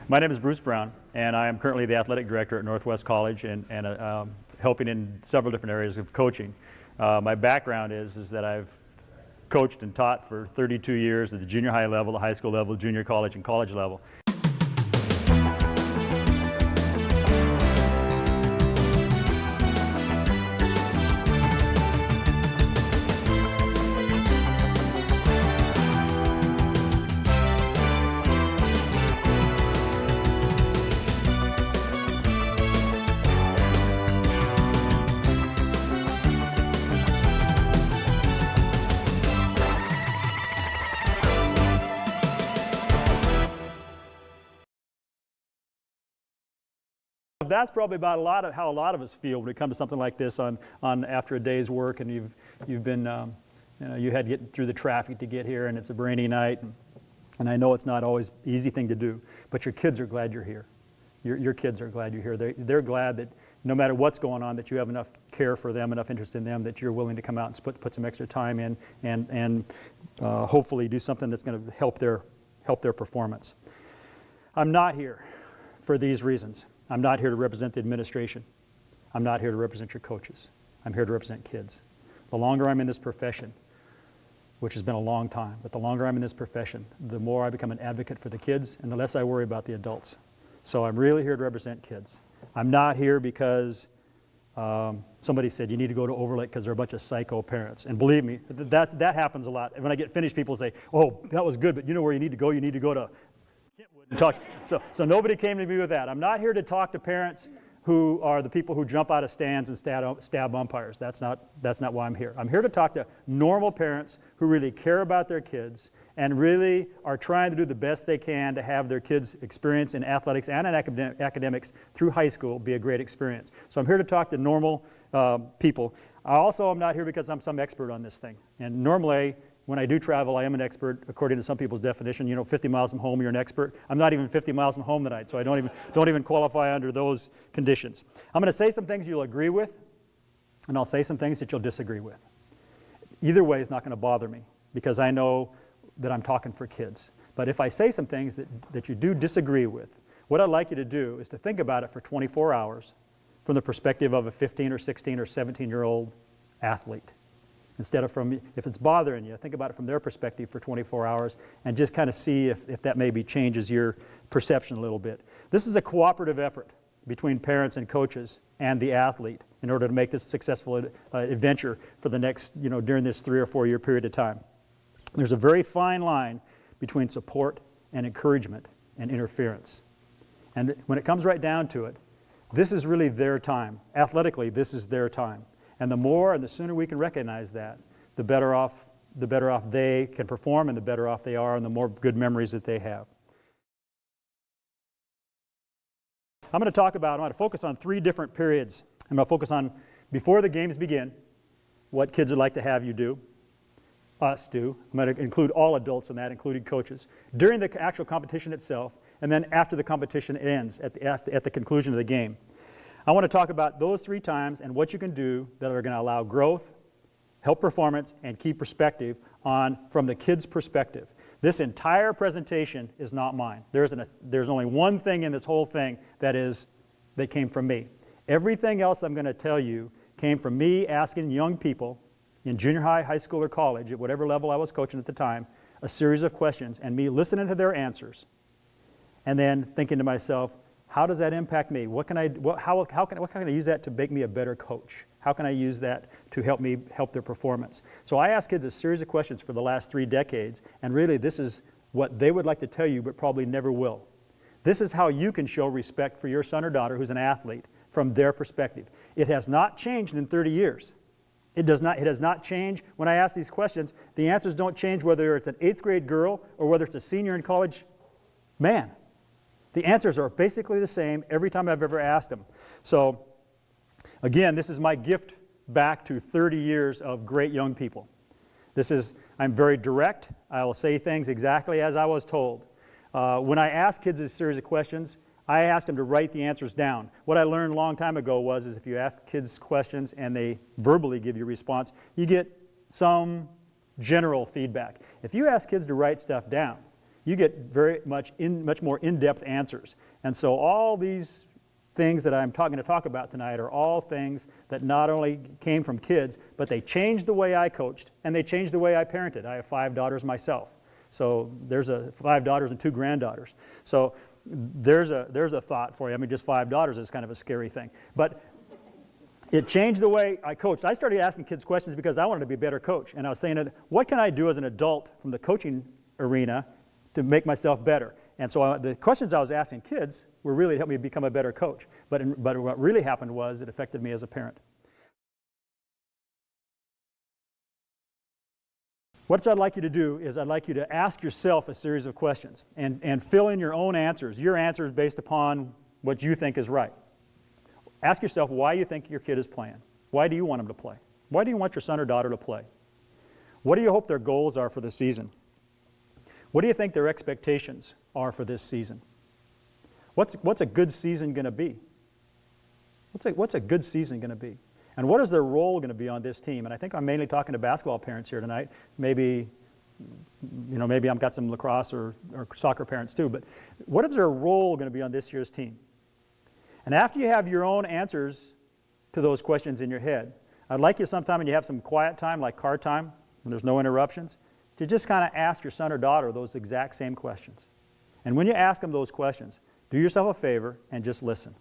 My name is Bruce Brown, and I am currently the athletic director at Northwest College and helping in several different areas of coaching. My background is that I've coached and taught for 32 years at the junior high level, the high school level, junior college, and college level. That's probably about how a lot of us feel when it comes to something like this on after a day's work, and you've been you had to get through the traffic to get here, and it's a rainy night, and I know it's not always an easy thing to do, but your kids are glad you're here. Your kids are glad you're here. They're glad that no matter what's going on, that you have enough care for them, enough interest in them, that you're willing to come out and put some extra time in and hopefully do something that's going to help their performance. I'm not here for these reasons. I'm not here to represent the administration. I'm not here to represent your coaches. I'm here to represent kids. The longer I'm in this profession, which has been a long time, but the longer I'm in this profession, the more I become an advocate for the kids and the less I worry about the adults. So I'm really here to represent kids. I'm not here because somebody said you need to go to Overlake because they're a bunch of psycho parents. And believe me, that happens a lot. And when I get finished, people say, oh, that was good, but you know where you need to go? You need to go to talk. So nobody came to me with that. I'm not here to talk to parents who are the people who jump out of stands and stab umpires. That's not why I'm here. I'm here to talk to normal parents who really care about their kids and really are trying to do the best they can to have their kids' experience in athletics and in academics through high school be a great experience. So I'm here to talk to normal people. I also am not here because I'm some expert on this thing. And normally, when I do travel, I am an expert according to some people's definition. You know, 50 miles from home, you're an expert. I'm not even 50 miles from home tonight, so I don't even qualify under those conditions. I'm going to say some things you'll agree with, and I'll say some things that you'll disagree with. Either way is not going to bother me, because I know that I'm talking for kids. But if I say some things that you do disagree with, what I'd like you to do is to think about it for 24 hours from the perspective of a 15 or 16 or 17-year-old athlete. Instead of from, if it's bothering you, think about it from their perspective for 24 hours and just kind of see if that maybe changes your perception a little bit. This is a cooperative effort between parents and coaches and the athlete in order to make this a successful adventure for the next, during this 3 or 4 year period of time. There's a very fine line between support and encouragement and interference. And when it comes right down to it, this is really their time. Athletically, this is their time. And the more and the sooner we can recognize that, the better off they can perform and the better off they are and the more good memories that they have. I'm going to focus on 3 different periods. I'm going to focus on before the games begin, what kids would like to have you do, us do. I'm going to include all adults in that, including coaches. During the actual competition itself, and then after the competition ends, at the conclusion of the game. I want to talk about those 3 times and what you can do that are going to allow growth, help performance, and keep perspective from the kid's perspective. This entire presentation is not mine. There's only one thing in this whole thing that came from me. Everything else I'm going to tell you came from me asking young people in junior high, high school, or college, at whatever level I was coaching at the time, a series of questions and me listening to their answers and then thinking to myself, how does that impact me? How can I use that to make me a better coach? How can I use that to help their performance? So I asked kids a series of questions for the last 3 decades, and really this is what they would like to tell you but probably never will. This is how you can show respect for your son or daughter who's an athlete from their perspective. It has not changed in 30 years. It has not changed. When I ask these questions, the answers don't change whether it's an 8th grade girl or whether it's a senior in college man. The answers are basically the same every time I've ever asked them. So, again, this is my gift back to 30 years of great young people. I'm very direct. I will say things exactly as I was told. When I ask kids a series of questions, I ask them to write the answers down. What I learned a long time ago was if you ask kids questions and they verbally give you a response, you get some general feedback. If you ask kids to write stuff down, you get very much more in-depth answers. And so all these things that I'm going to talk about tonight are all things that not only came from kids, but they changed the way I coached and they changed the way I parented. I have 5 daughters myself. So there's 5 daughters and 2 granddaughters. So there's a thought for you. I mean, just 5 daughters is kind of a scary thing. But it changed the way I coached. I started asking kids questions because I wanted to be a better coach. And I was saying, what can I do as an adult from the coaching arena to make myself better? And so the questions I was asking kids were really to help me become a better coach. But what really happened was it affected me as a parent. What I'd like you to do is I'd like you to ask yourself a series of questions and fill in your own answers, your answers based upon what you think is right. Ask yourself why you think your kid is playing. Why do you want him to play? Why do you want your son or daughter to play? What do you hope their goals are for the season? What do you think their expectations are for this season? What's a good season going to be? What's a good season going to be? And what is their role going to be on this team? And I think I'm mainly talking to basketball parents here tonight. Maybe I've got some lacrosse or soccer parents too. But what is their role going to be on this year's team? And after you have your own answers to those questions in your head, I'd like you sometime when you have some quiet time, like car time, when there's no interruptions, to just kind of ask your son or daughter those exact same questions. And when you ask them those questions, do yourself a favor and just listen.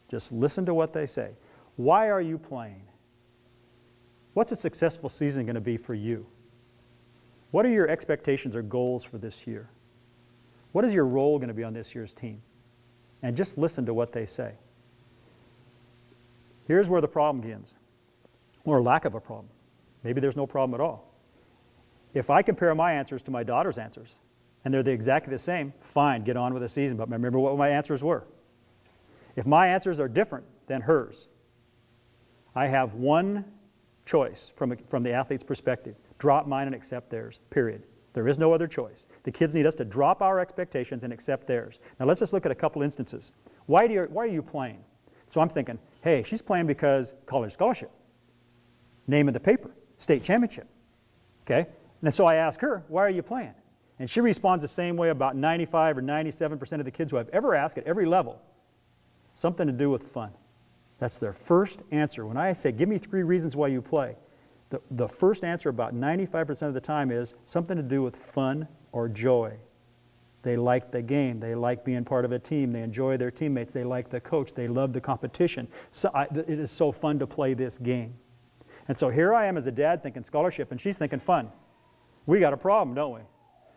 Just listen to what they say. Why are you playing? What's a successful season going to be for you? What are your expectations or goals for this year? What is your role going to be on this year's team? And just listen to what they say. Here's where the problem begins, or lack of a problem. Maybe there's no problem at all. If I compare my answers to my daughter's answers, and they're exactly the same, fine, get on with the season, but remember what my answers were. If my answers are different than hers, I have one choice from the athlete's perspective. Drop mine and accept theirs, period. There is no other choice. The kids need us to drop our expectations and accept theirs. Now let's just look at a couple instances. Why are you playing? So I'm thinking, hey, she's playing because college scholarship. Name of the paper, state championship. Okay? And so I ask her, why are you playing? And she responds the same way about 95 or 97% of the kids who I've ever asked at every level. Something to do with fun. That's their first answer. When I say, give me 3 reasons why you play, the first answer about 95% of the time is something to do with fun or joy. They like the game. They like being part of a team. They enjoy their teammates. They like the coach. They love the competition. So it is so fun to play this game. And so here I am as a dad thinking scholarship, and she's thinking fun. We got a problem, don't we?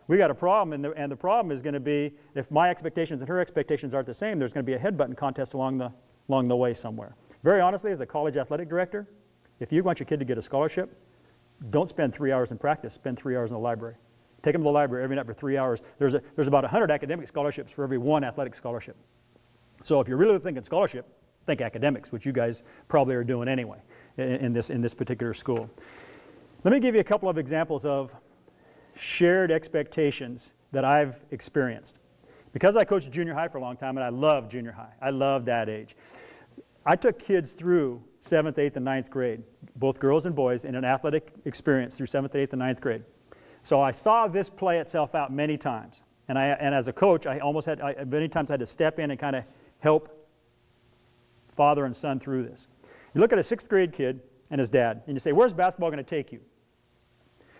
We got a problem, and the problem is going to be if my expectations and her expectations aren't the same, there's going to be a headbutting contest along the way somewhere. Very honestly, as a college athletic director, if you want your kid to get a scholarship, don't spend 3 hours in practice, spend 3 hours in the library. Take them to the library every night for 3 hours. There's about 100 academic scholarships for every 1 athletic scholarship. So if you're really thinking scholarship, think academics, which you guys probably are doing anyway in this particular school. Let me give you a couple of examples of shared expectations that I've experienced. Because I coached junior high for a long time, and I love junior high. I love that age. I took kids through 7th, 8th, and 9th grade, both girls and boys, in an athletic experience through 7th, 8th, and 9th grade. So I saw this play itself out many times. And as a coach, many times I had to step in and kind of help father and son through this. You look at a 6th grade kid and his dad, and you say, where's basketball going to take you?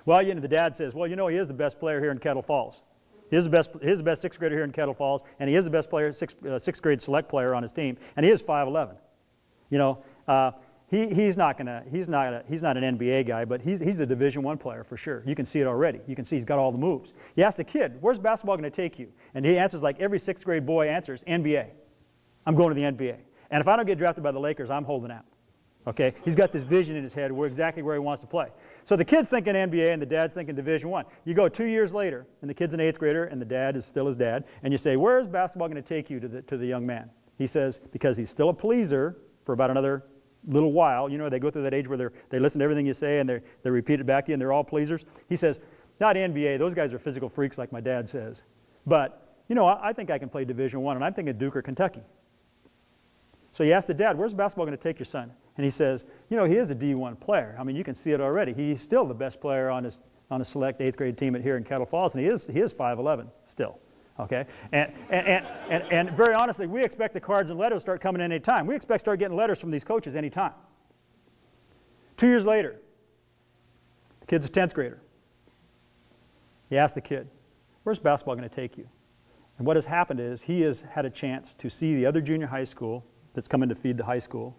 Well, the dad says, well, he is the best player here in Kettle Falls. He is the best 6th grader here in Kettle Falls, and he is the best player, 6th grade select player on his team, and he is 5'11". He's not an NBA guy, but he's a Division I player for sure. You can see it already. You can see he's got all the moves. You ask the kid, where's basketball going to take you? And he answers like every 6th grade boy answers, NBA. I'm going to the NBA. And if I don't get drafted by the Lakers, I'm holding out. Okay? He's got this vision in his head exactly where he wants to play. So the kid's thinking NBA and the dad's thinking Division I. You go 2 years later, and the kid's an 8th grader, and the dad is still his dad, and you say, where's basketball going to take you to the young man? He says, because he's still a pleaser for about another little while. They go through that age where they listen to everything you say, and they repeat it back to you, and they're all pleasers. He says, not NBA. Those guys are physical freaks like my dad says. But, I think I can play Division I, and I'm thinking Duke or Kentucky. So you ask the dad, where's basketball going to take your son? And he says, he is a D1 player. I mean, you can see it already. He's still the best player on his on a select 8th grade team here in Kettle Falls, and he is 5'11" still. Okay, and very honestly, we expect the cards and letters to start coming in any time. We expect to start getting letters from these coaches any time. 2 years later, the kid's a 10th grader. He asked the kid, "Where's basketball going to take you?" And what has happened is he has had a chance to see the other junior high school that's coming to feed the high school.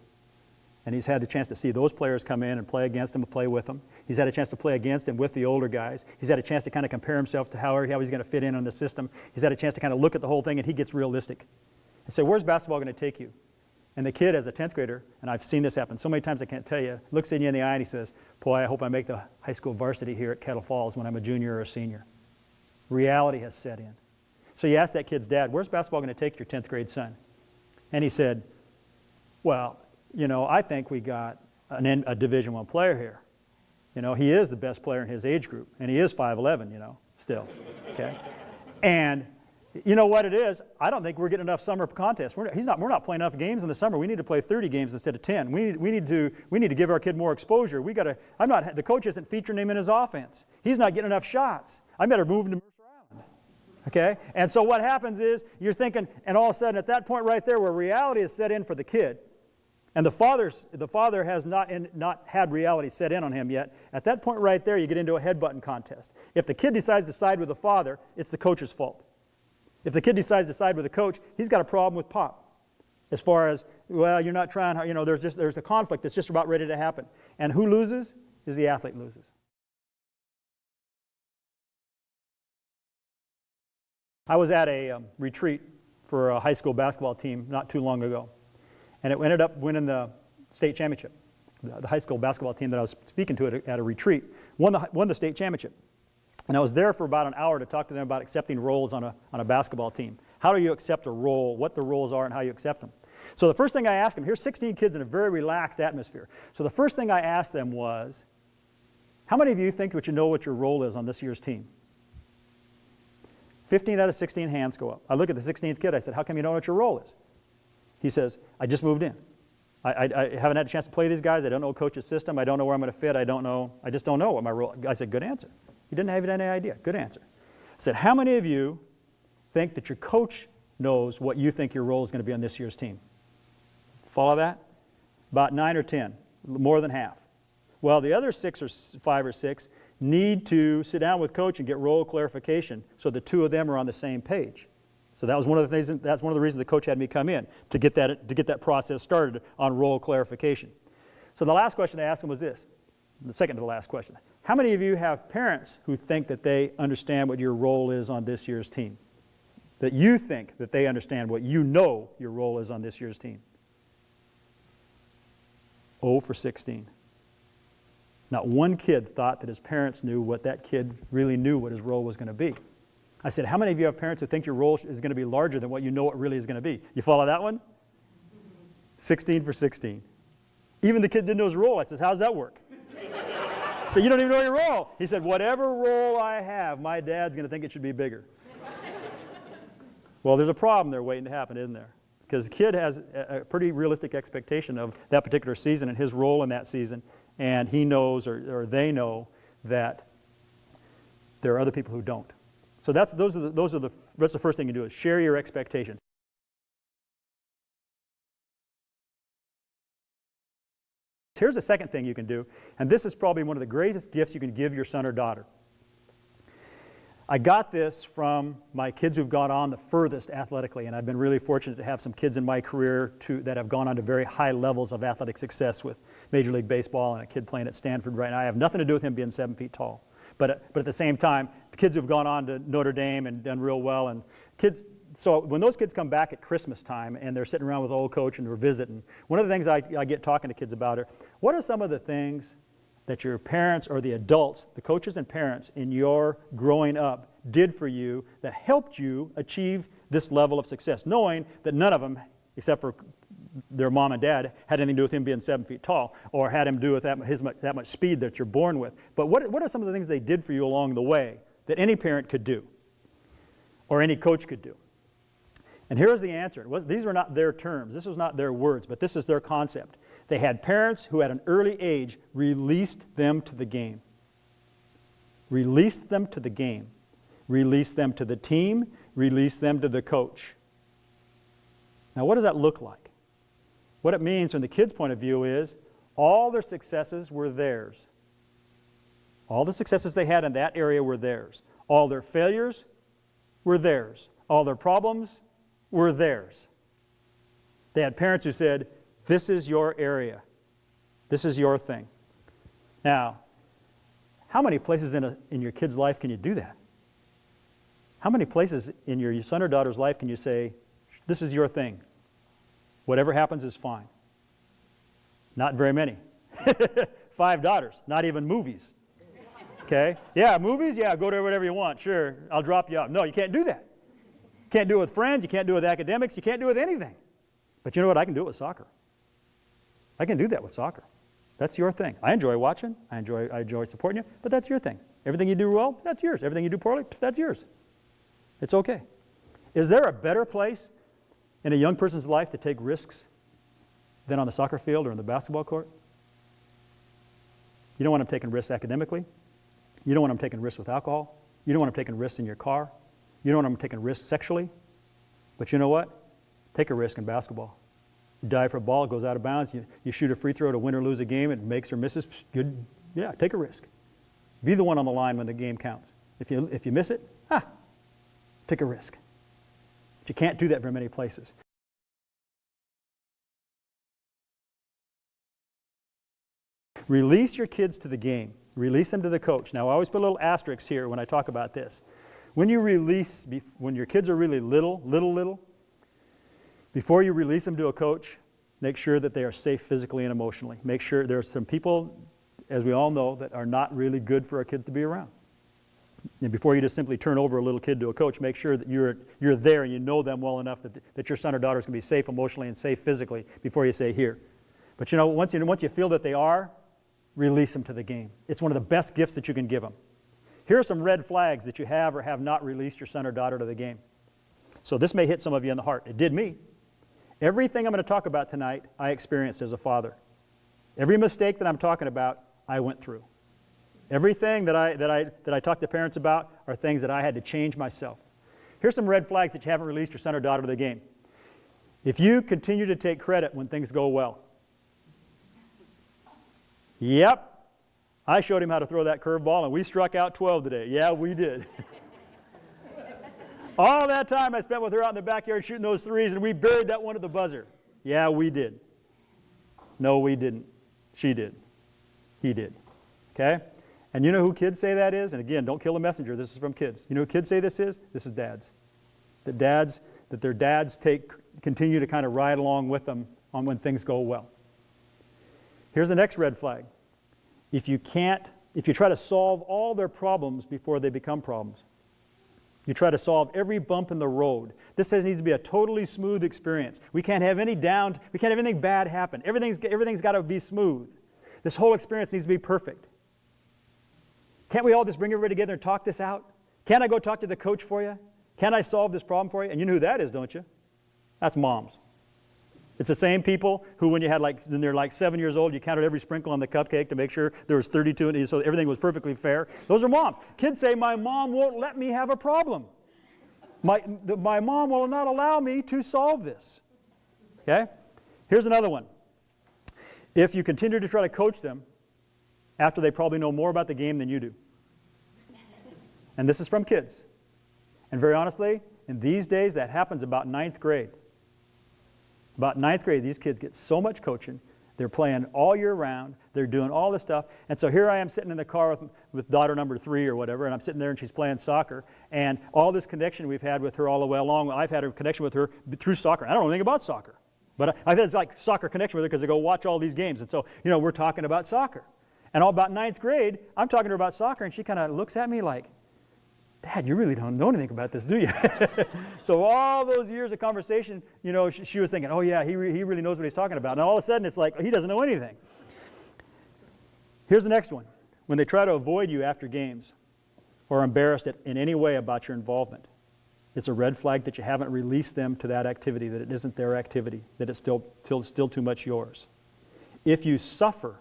And he's had the chance to see those players come in and play against him and play with them. He's had a chance to play against him with the older guys. He's had a chance to kind of compare himself to how he's going to fit in on the system. He's had a chance to kind of look at the whole thing, and he gets realistic and say, "Where's basketball going to take you?" And the kid, as a 10th grader, and I've seen this happen so many times I can't tell you, looks at you in the eye and he says, "Boy, I hope I make the high school varsity here at Kettle Falls when I'm a junior or a senior." Reality has set in. So you ask that kid's dad, "Where's basketball going to take your 10th grade son?" And he said, "Well, you know, I think we got a Division I player here. You know, he is the best player in his age group, and he is 5'11", you know, still, okay? And you know what it is? I don't think we're getting enough summer contests. We're not playing enough games in the summer. We need to play 30 games instead of 10. We need to give our kid more exposure. The coach isn't featuring him in his offense. He's not getting enough shots. I better move him to Mercer Island." Okay? And so what happens is you're thinking, and all of a sudden at that point right there where reality is set in for the kid, and the father has not had reality set in on him yet. At that point right there, you get into a headbutting contest. If the kid decides to side with the father, it's the coach's fault. If the kid decides to side with the coach, he's got a problem with Pop. As far as, well, you're not trying hard, you know, there's a conflict that's just about ready to happen. And who loses is the athlete loses. I was at a retreat for a high school basketball team not too long ago. And it ended up winning the state championship. The high school basketball team that I was speaking to at a retreat won the state championship. And I was there for about an hour to talk to them about accepting roles on a basketball team. How do you accept a role, what the roles are, and how you accept them. So the first thing I asked them, here's 16 kids in a very relaxed atmosphere. So the first thing I asked them was, how many of you think that you know what your role is on this year's team? 15 out of 16 hands go up. I look at the 16th kid, I said, "How come you know what your role is?" He says, "I just moved in. I haven't had a chance to play these guys. I don't know coach's system. I don't know where I'm going to fit. I just don't know what my role." I said, "Good answer. You didn't have any idea. Good answer." I said, "How many of you think that your coach knows what you think your role is going to be on this year's team?" Follow that? About 9 or 10, more than half. Well, the other 5 or 6 need to sit down with coach and get role clarification so the two of them are on the same page. So that's one of the reasons the coach had me come in, to get that process started on role clarification. So the last question I asked him was this, the second to the last question. How many of you have parents who think that they understand what your role is on this year's team? That you think that they understand what you know your role is on this year's team? 0 for 16. Not one kid thought that his parents knew what that kid really knew what his role was going to be. I said, how many of you have parents who think your role is going to be larger than what you know it really is going to be? You follow that one? 16 for 16. Even the kid didn't know his role. I said, how's that work? So you don't even know your role. He said, whatever role I have, my dad's going to think it should be bigger. Well, there's a problem there waiting to happen, isn't there? Because the kid has a pretty realistic expectation of that particular season and his role in that season, and he knows or they know that there are other people who don't. So that's the first thing you do is share your expectations. Here's the second thing you can do, and this is probably one of the greatest gifts you can give your son or daughter. I got this from my kids who've gone on the furthest athletically, and I've been really fortunate to have some kids in my career that have gone on to very high levels of athletic success with Major League Baseball, and a kid playing at Stanford right now. I have nothing to do with him being 7 feet tall. But at the same time, the kids who've gone on to Notre Dame and done real well, and kids, so when those kids come back at Christmas time and they're sitting around with old coach and we're visiting, one of the things I get talking to kids about are, what are some of the things that your parents or the adults, the coaches and parents in your growing up did for you that helped you achieve this level of success, knowing that none of them, except for their mom and dad, had anything to do with him being 7 feet tall or had him do with that much speed that you're born with. But what are some of the things they did for you along the way that any parent could do or any coach could do? And here's the answer. These were not their terms. This was not their words, but this is their concept. They had parents who at an early age released them to the game. Release them to the game. Release them to the team. Release them to the coach. Now, what does that look like? What it means from the kids' point of view is all their successes were theirs. All the successes they had in that area were theirs. All their failures were theirs. All their problems were theirs. They had parents who said, this is your area. This is your thing. Now, how many places in your kid's life can you do that? How many places in your son or daughter's life can you say, this is your thing? Whatever happens is fine. Not very many. 5 daughters, not even movies. Okay? Yeah, movies? Yeah, go to whatever you want. Sure, I'll drop you off. No, you can't do that. You can't do it with friends. You can't do it with academics. You can't do it with anything. But you know what? I can do it with soccer. I can do that with soccer. That's your thing. I enjoy watching. I enjoy supporting you, but that's your thing. Everything you do well, that's yours. Everything you do poorly, that's yours. It's okay. Is there a better place in a young person's life to take risks than on the soccer field or in the basketball court? You don't want them taking risks academically. You don't want them taking risks with alcohol. You don't want them taking risks in your car. You don't want them taking risks sexually. But you know what? Take a risk in basketball. You dive for a ball, it goes out of bounds. You shoot a free throw to win or lose a game. It makes or misses. Good. Yeah, take a risk. Be the one on the line when the game counts. If you miss it, take a risk. But you can't do that very many places. Release your kids to the game. Release them to the coach. Now, I always put a little asterisk here when I talk about this. When you release, when your kids are really little, before you release them to a coach, make sure that they are safe physically and emotionally. Make sure there's some people, as we all know, that are not really good for our kids to be around. And before you just simply turn over a little kid to a coach, make sure that you're there and you know them well enough that your son or daughter is going to be safe emotionally and safe physically before you say, here. But you know, once you feel that they are, release them to the game. It's one of the best gifts that you can give them. Here are some red flags that you have or have not released your son or daughter to the game. So this may hit some of you in the heart. It did me. Everything I'm going to talk about tonight, I experienced as a father. Every mistake that I'm talking about, I went through. Everything that I talk to parents about are things that I had to change myself. Here's some red flags that you haven't released your son or daughter to the game. If you continue to take credit when things go well. Yep, I showed him how to throw that curveball and we struck out 12 today. Yeah, we did. All that time I spent with her out in the backyard shooting those threes and we buried that one at the buzzer. Yeah, we did. No, we didn't. She did. He did. Okay? And you know who kids say that is? And again, don't kill the messenger. This is from kids. You know who kids say this is? This is dads. That their dads continue to kind of ride along with them on when things go well. Here's the next red flag. If you try to solve all their problems before they become problems, you try to solve every bump in the road. This needs to be a totally smooth experience. We can't have anything bad happen. Everything's got to be smooth. This whole experience needs to be perfect. Can't we all just bring everybody together and talk this out? Can't I go talk to the coach for you? Can't I solve this problem for you? And you know who that is, don't you? That's moms. It's the same people who, when they're like 7 years old, you counted every sprinkle on the cupcake to make sure there was 32 in it, so everything was perfectly fair. Those are moms. Kids say, my mom won't let me have a problem. My mom will not allow me to solve this. Okay? Here's another one. If you continue to try to coach them after they probably know more about the game than you do. And this is from kids. And very honestly, in these days, that happens about 9th grade. About 9th grade, these kids get so much coaching. They're playing all year round. They're doing all this stuff. And so here I am sitting in the car with daughter number 3 or whatever, and I'm sitting there and she's playing soccer. And all this connection we've had with her all the way along, I've had a connection with her through soccer. I don't know anything about soccer. But I've had like soccer connection with her because I go watch all these games. And so, we're talking about soccer. And all about 9th grade, I'm talking to her about soccer, and she kind of looks at me like, Dad, you really don't know anything about this, do you? So all those years of conversation, she was thinking, oh yeah, he really knows what he's talking about. And all of a sudden it's like, he doesn't know anything. Here's the next one. When they try to avoid you after games or embarrassed in any way about your involvement, it's a red flag that you haven't released them to that activity, that it isn't their activity, that it's still too much yours. If you suffer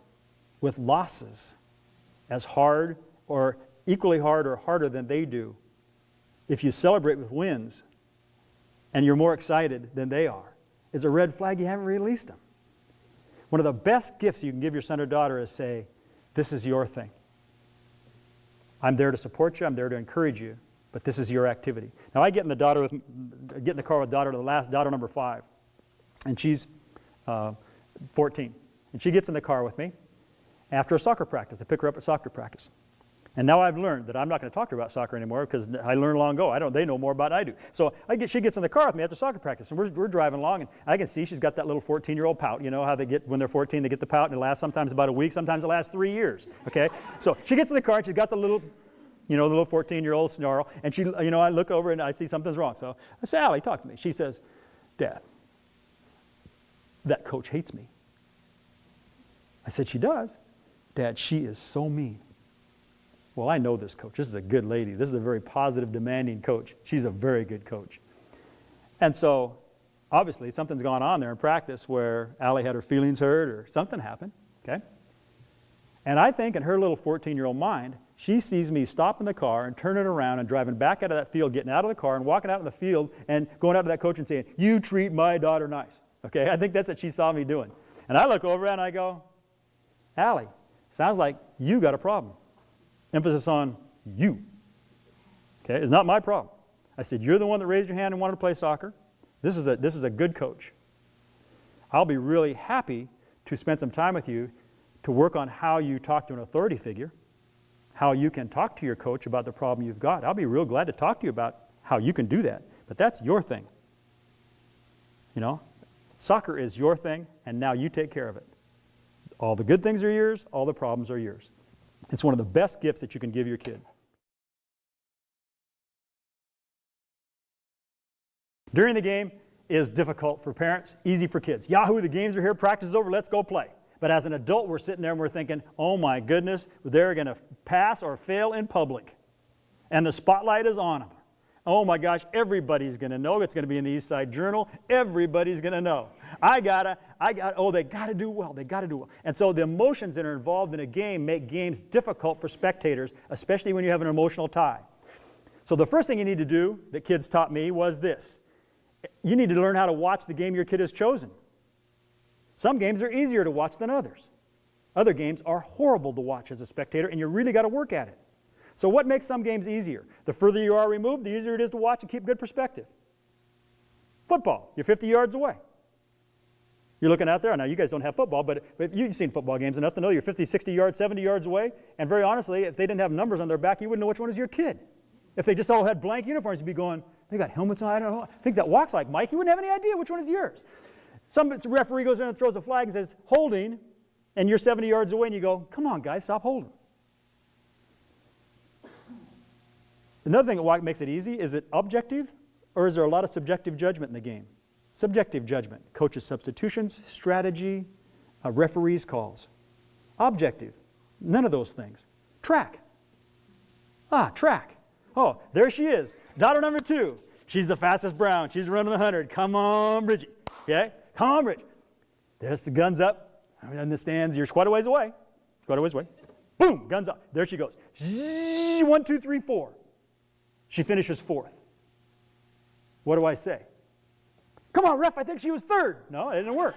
with losses as hard or equally hard or harder than they do, if you celebrate with wins and you're more excited than they are, it's a red flag you haven't released them. One of the best gifts you can give your son or daughter is say, this is your thing. I'm there to support you, I'm there to encourage you, but this is your activity. Now I get in the car with daughter number 5, and she's 14. And she gets in the car with me after a soccer practice. I pick her up at soccer practice. And now I've learned that I'm not going to talk to her about soccer anymore because I learned long ago. They know more about it than I do. So she gets in the car with me after soccer practice, and we're driving along, and I can see she's got that little 14-year-old pout. You know how they get, when they're 14, they get the pout, and it lasts sometimes about a week, sometimes it lasts 3 years, okay? So she gets in the car, and she's got the little 14-year-old snarl, and she, I look over and I see something's wrong. So I say, Allie, talk to me. She says, Dad, that coach hates me. I said, she does? Dad, she is so mean. Well, I know this coach. This is a good lady. This is a very positive, demanding coach. She's a very good coach. And so, obviously, something's gone on there in practice where Allie had her feelings hurt or something happened, okay? And I think in her little 14-year-old mind, she sees me stopping the car and turning around and driving back out of that field, getting out of the car and walking out in the field and going out to that coach and saying, you treat my daughter nice, okay? I think that's what she saw me doing. And I look over and I go, Allie, sounds like you got a problem. Emphasis on you. Okay, it's not my problem. I said, you're the one that raised your hand and wanted to play soccer. This is a good coach. I'll be really happy to spend some time with you to work on how you talk to an authority figure, how you can talk to your coach about the problem you've got. I'll be real glad to talk to you about how you can do that. But that's your thing. Soccer is your thing, and now you take care of it. All the good things are yours, all the problems are yours. It's one of the best gifts that you can give your kid. During the game is difficult for parents, easy for kids. Yahoo, the games are here, practice is over, let's go play. But as an adult, we're sitting there and we're thinking, oh my goodness, they're going to pass or fail in public. And the spotlight is on them. Oh my gosh, everybody's going to know. It's going to be in the East Side Journal. Everybody's going to know. They got to do well. They got to do well. And so the emotions that are involved in a game make games difficult for spectators, especially when you have an emotional tie. So the first thing you need to do that kids taught me was this. You need to learn how to watch the game your kid has chosen. Some games are easier to watch than others. Other games are horrible to watch as a spectator, and you really got to work at it. So what makes some games easier? The further you are removed, the easier it is to watch and keep good perspective. Football, you're 50 yards away. You're looking out there. Now, you guys don't have football, but you've seen football games enough to know you're 50, 60 yards, 70 yards away. And very honestly, if they didn't have numbers on their back, you wouldn't know which one is your kid. If they just all had blank uniforms, you'd be going, they got helmets on, I don't know. I think that walks like Mike. You wouldn't have any idea which one is yours. Some referee goes in and throws a flag and says, holding, and you're 70 yards away, and you go, come on, guys, stop holding. Another thing that makes it easy, is it objective, or is there a lot of subjective judgment in the game? Subjective judgment, coaches' substitutions, strategy, referees' calls. Objective, none of those things. Track. Track. Oh, there she is, daughter number 2. She's the fastest brown. She's running the 100. Come on, Bridgie. Okay? Come on, Bridgie. There's the guns up. In the stands, you're quite a ways away. Quite a ways away. Boom, guns up. There she goes. 1, 2, 3, 4. She finishes 4th. What do I say? Come on, ref, I think she was 3rd. No, it didn't work.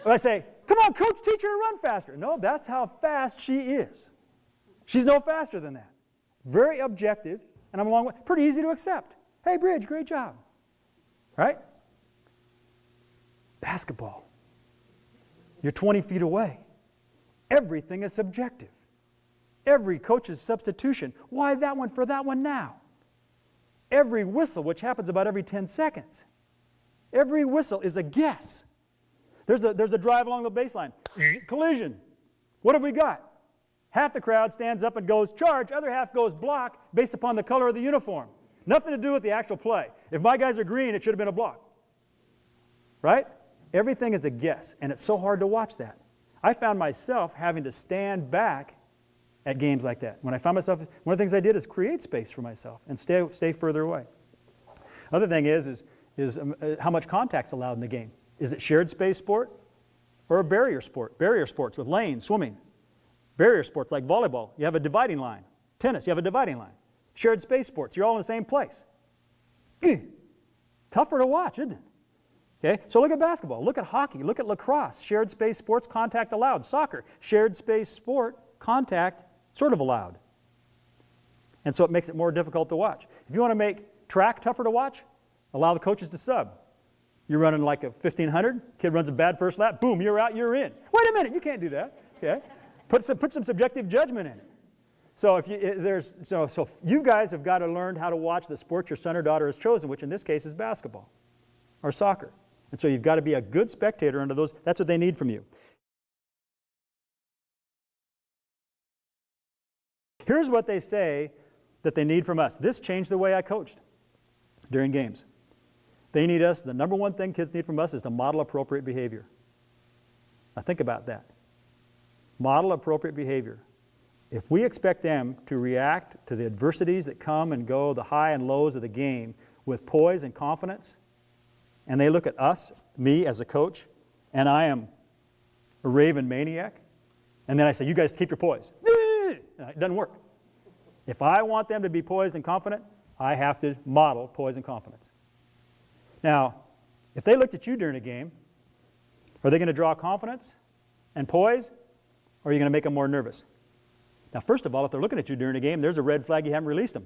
Or I say, come on, coach, teach her to run faster. No, that's how fast she is. She's no faster than that. Very objective, and I'm along with, pretty easy to accept. Hey, Bridge, great job. Right? Basketball. You're 20 feet away. Everything is subjective. Every coach's substitution. Why that one for that one now? Every whistle, which happens about every 10 seconds. Every whistle is a guess. There's a drive along the baseline. Collision. What have we got? Half the crowd stands up and goes charge, other half goes block based upon the color of the uniform. Nothing to do with the actual play. If my guys are green, it should have been a block. Right? Everything is a guess, and it's so hard to watch that. I found myself having to stand back at games like that. When I found myself, one of the things I did is create space for myself and stay further away. Other thing is how much contact's allowed in the game. Is it shared space sport or a barrier sport? Barrier sports with lanes, swimming. Barrier sports like volleyball, you have a dividing line. Tennis, you have a dividing line. Shared space sports, you're all in the same place. Tougher to watch, isn't it? Okay, so look at basketball, look at hockey, look at lacrosse, shared space sports, contact allowed. Soccer, shared space sport, contact sort of allowed. And so it makes it more difficult to watch. If you want to make track tougher to watch, allow the coaches to sub. You're running like a 1500, kid runs a bad first lap, boom, you're out, you're in. Wait a minute, you can't do that. Okay? Put some subjective judgment in it. So so you guys have got to learn how to watch the sport your son or daughter has chosen, which in this case is basketball or soccer. And so you've got to be a good spectator under those. That's what they need from you. Here's what they say that they need from us. This changed the way I coached during games. They need us, the number one thing kids need from us is to model appropriate behavior. Now think about that. Model appropriate behavior. If we expect them to react to the adversities that come and go, the high and lows of the game, with poise and confidence, and they look at us, me as a coach, and I am a raving maniac, and then I say, you guys keep your poise. It doesn't work. If I want them to be poised and confident, I have to model poise and confidence. Now, if they looked at you during a game, are they going to draw confidence and poise, or are you going to make them more nervous? Now, first of all, if they're looking at you during a game, there's a red flag, you haven't released them.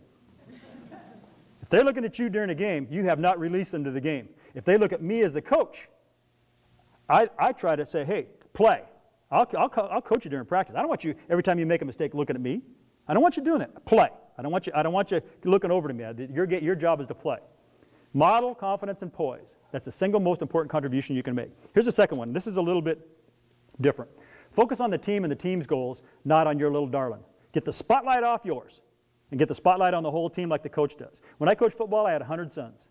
If they're looking at you during a game, you have not released them to the game. If they look at me as the coach, I try to say, hey, play. I'll coach you during practice. I don't want you, every time you make a mistake, looking at me. I don't want you doing that. Play. I don't want you looking over to me. Your job is to play. Model confidence and poise. That's the single most important contribution you can make. Here's the second one. This is a little bit different. Focus on the team and the team's goals, not on your little darling. Get the spotlight off yours and get the spotlight on the whole team like the coach does. When I coached football, I had 100 sons.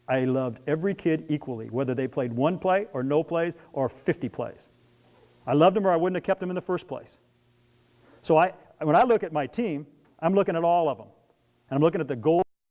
I loved every kid equally, whether they played one play or no plays or 50 plays. I loved them or I wouldn't have kept them in the first place. So when I look at my team, I'm looking at all of them. And I'm looking at the goals